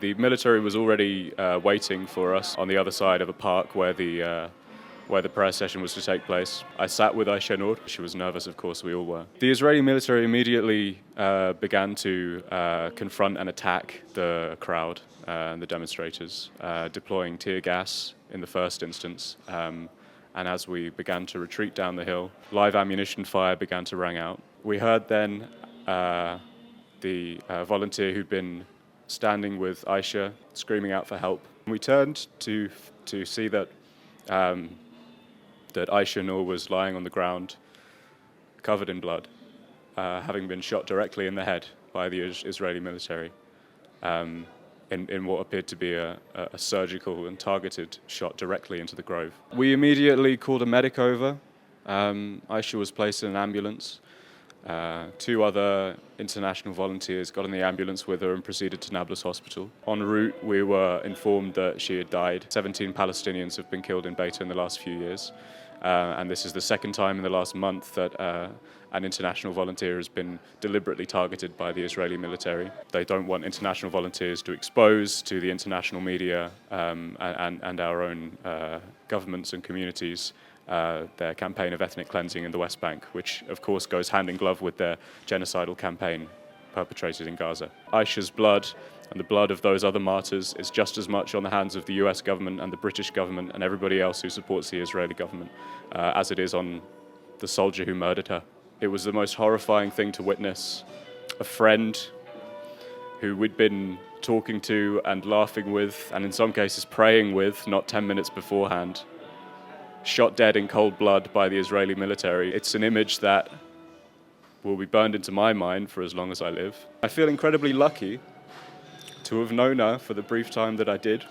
The military was already waiting for us on the other side of a park where the prayer session was to take place. I sat with Ayşenur. She was nervous, of course, we all were. The Israeli military immediately began to confront and attack the crowd and the demonstrators, deploying tear gas in the first instance. And as we began to retreat down the hill, live ammunition fire began to ring out. We heard then the volunteer who'd been standing with Aisha, screaming out for help. We turned to see that that Ayşenur was lying on the ground, covered in blood, having been shot directly in the head by the Israeli military, in what appeared to be a surgical and targeted shot directly into the grove. We immediately called a medic over. Aisha was placed in an ambulance. Two other international volunteers got in the ambulance with her and proceeded to Nablus Hospital. En route, we were informed that she had died. 17 Palestinians have been killed in Beitte in the last few years. And this is the second time in the last month that an international volunteer has been deliberately targeted by the Israeli military. They don't want international volunteers to expose to the international media and our own governments and communities their campaign of ethnic cleansing in the West Bank, which of course goes hand in glove with their genocidal campaign perpetrated in Gaza. Aisha's blood and the blood of those other martyrs is just as much on the hands of the US government and the British government and everybody else who supports the Israeli government as it is on the soldier who murdered her. It was the most horrifying thing to witness. A friend who we'd been talking to and laughing with, and in some cases praying with, not 10 minutes beforehand, shot dead in cold blood by the Israeli military. It's an image that will be burned into my mind for as long as I live. I feel incredibly lucky to have known her for the brief time that I did,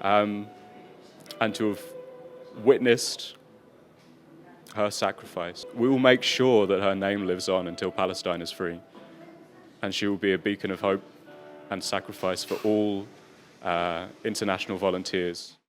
and to have witnessed her sacrifice. We will make sure that her name lives on until Palestine is free, and she will be a beacon of hope and sacrifice for all international volunteers.